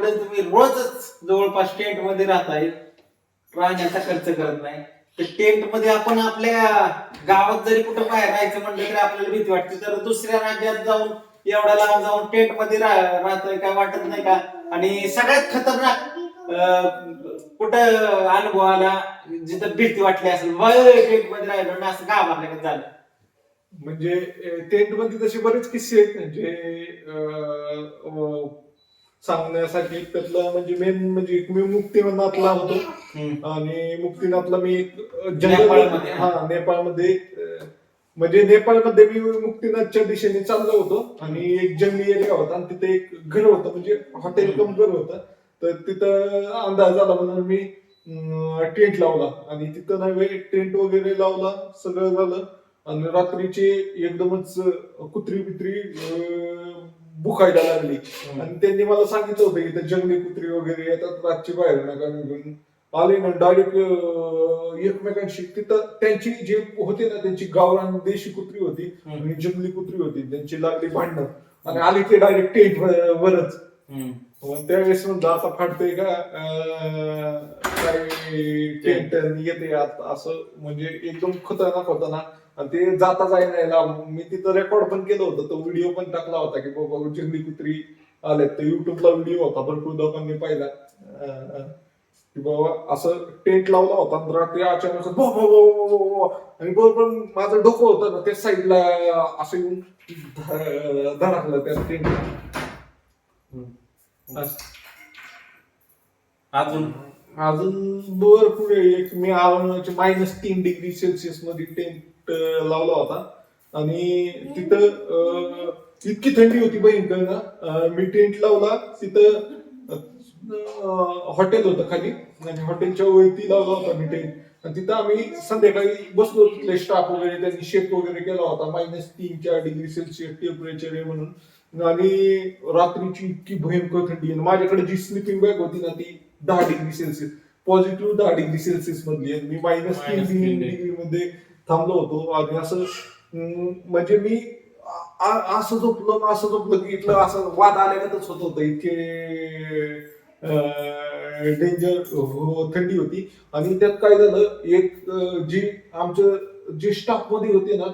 एवढं तुम्ही रोजच जवळपास टेंट मध्ये राहताय, राहण्याचा खर्च करत नाही, तर टेंट मध्ये आपण आपल्या गावात जरी कुठं बाहेर राहायचं म्हणलं तरी आपल्याला भीती वाटते, तर दुसऱ्या राज्यात जाऊन एवढ्या लांब जाऊन टेंट मध्ये राहतोय काय वाटत नाही का? आणि सगळ्यात खतरनाक कुठं अनुभव आला जिथं भीती वाटली असेल, टेंट मध्ये राहिलो ना असं घाबरल्यागत झालं? म्हणजे टेंट मध्ये तसे बरेच किस्से आहेत म्हणजे सांगण्यासाठी. त्यातलं म्हणजे मेन म्हणजे मी मुक्तिनाथला होतो. आणि मुक्तिनाथला मी एक नेपाळमध्ये, हा नेपाळमध्ये म्हणजे नेपाळमध्ये मी मुक्तिनाथच्या दिशेने चाललो होतो आणि एक जंगली एरिया होता आणि तिथे एक घर होतं म्हणजे हॉटेल कम घर होतं. तर तिथं अंदाज आला म्हणून मी टेंट लावला आणि तिथं नाही टेंट वगैरे लावला, सगळं झालं. आणि रात्रीची एकदमच कुत्री बित्री बुखायला लागली आणि त्यांनी मला सांगितलं होतं की जंगली कुत्री वगैरे येतात, रातची बाहेर नका निघून. आले ना डायरेक्ट एकमेकांशी. तिथं त्यांची जे होते ना त्यांची गावरान देशी कुत्री होती आणि जंगली कुत्री होती, त्यांची लागली भांडणं आणि आली ते डायरेक्ट टेंट वरच. मग त्यावेळेस म्हणलं आता फाटतंय का काही टेंट येते असं, म्हणजे एकदम खतरनाक होतं ना. आणि ते जाता जायला मी तिथं रेकॉर्ड पण केलं होतं, तो व्हिडिओ पण टाकला होता की बाबा जंगली कुत्री आले. तर युट्यूबला व्हिडिओ होता, भरपूर लोकांनी पाहिला की बाबा असं टेंट लावला होता आणि रात्री अचानक आणि बरोबर माझं डोकं होतं ना त्या साईडला असं येऊन धडकलं त्या टेंट. अजून अजून भरपूर एक मी -3 डिग्री सेल्सिअस मध्ये टेंट लावला होता आणि तिथं इतकी थंडी होती भयंकर ना. मी टेंट लावला तिथं, हॉटेल होतं खाली आणि हॉटेलच्या वरती लावला होता मी टेंट आणि तिथं आम्ही संध्याकाळी बसलो. तिथले स्टाफ वगैरे त्यांनी शेक वगैरे केला होता. -3-4 डिग्री सेल्सिअस टेम्परेचर आहे म्हणून. आणि रात्रीची इतकी भयंकर थंडी आणि माझ्याकडे जी स्लिपिंग बॅग होती ना ती 10 degree Celsius, positive 10 degree Celsius मधली. आणि मी -3 डिग्री मध्ये थांबलो होतो आणि असं म्हणजे मी असं झोपलं की इथलं असं वाद आल्यागतच होत होतं. इतके डेंजर थंडी होती. आणि त्यात काय झालं, एक जी आमचं जे स्टाफ मध्ये होते ना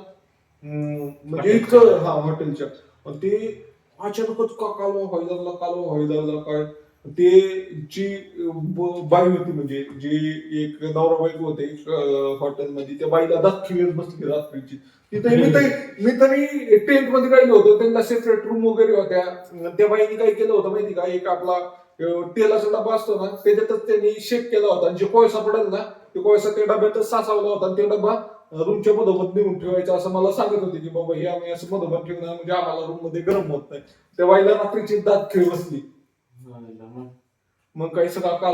म्हणजे इतकं हॉटेलच्या, ते अचानकच कालवा व्हायला लागला काय. ते जी बाई होती म्हणजे जी एक नवरा बायको होते हॉटेलमध्ये, त्या बाईला दाखवीत बसली रात्रीची. तिथे मी तरी टेंट मध्ये राहिलो होतो, त्यांना सेपरेट रूम वगैरे होत्या. त्या बाईने काय केलं होतं माहिती का, एक आपला तेलाचा डबा असतो ना त्याच्यातच त्यांनी शेक केला होता आणि जे कोळसा पडेल ना ते कोळसा त्या डब्यातच साचवला होता आणि ते डबा रूमच्या मधोमध नेऊन ठेवायचा असं मला सांगत होते की बाबा हे आम्ही असं मधोमध ठेवणार म्हणजे आम्हाला रूम मध्ये गरम होत नाही. त्या बाईला रात्रीची दात खेळ बसली. मग काही सगळा काल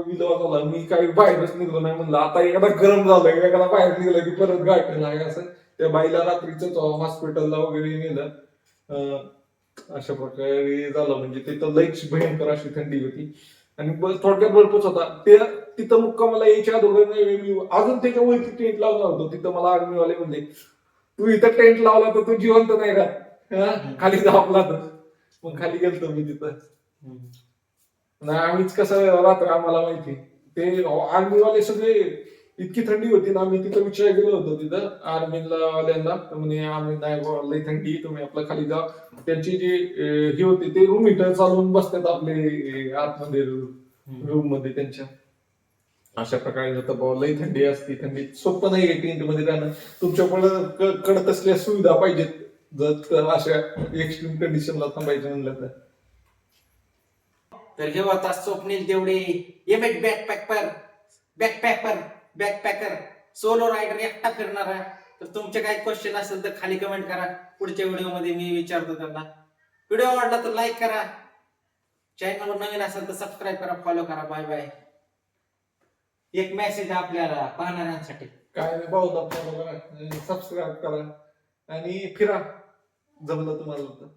विधवा झाला. मी काही बाहेरच निघलो नाही, म्हणलं आता एखादा गरम झालं एखादा बाहेर निघलं की परत गाठ नाही असं. त्या बाईला रात्रीच हॉस्पिटलला वगैरे नेलं. अशा प्रकारे झालं. म्हणजे तिथं लईच भयंकर अशी थंडी होती आणि थोडक्यात भरपूर होता. ते तिथं मुक्कामाला यायच्या अगोदर मी अजून त्याच्या वरती टेंट लावला होतो. तिथं मला आर्मीवाले म्हणले तू इथं टेंट लावला तर तू जिवंत नाही का, खाली झोपला तर. मग खाली गेलतो मी तिथं. नाही आम्हीच कसं रात्र आम्हाला माहिती. ते आर्मीवाले सगळे इतकी थंडी होती ना. आम्ही तिथं विचार गेलो होतो तिथं आर्मीवाल्यांना, म्हणे आम्ही नाही लई थंडी, तुम्ही आपलं खाली जा. त्यांची जी हे होते ते रूम हिटर चालवून बसतात आपले आतमध्ये रूम मध्ये त्यांच्या. अशा प्रकारे जातं बाबा, लई थंडी असते. थंडी सोपं नाहीये टेंट मध्ये राहणं. तुमच्याकडे तसल्या सुविधा पाहिजेत जर अशा एक्स्ट्रीम कंडिशनला थांबायचं म्हणलं तर. तर हे होता स्वप्नील तेवढे बॅकपॅकर सोलो रायडर एकटा फिरणारा. तर तुमचे काही क्वेश्चन असेल तर खाली कमेंट करा, पुढच्या व्हिडिओ मध्ये मी विचारतो त्यांना. व्हिडिओ आवडला तर लाईक करा, चॅनलवर नवीन असेल तर सबस्क्राईब करा, फॉलो करा. Bye bye. एक मेसेज आपल्याला पाहणाऱ्यांसाठी, काय नाही भाऊ, फॉलो करा, सबस्क्राईब करा आणि फिरा जमलं तुम्हाला तर.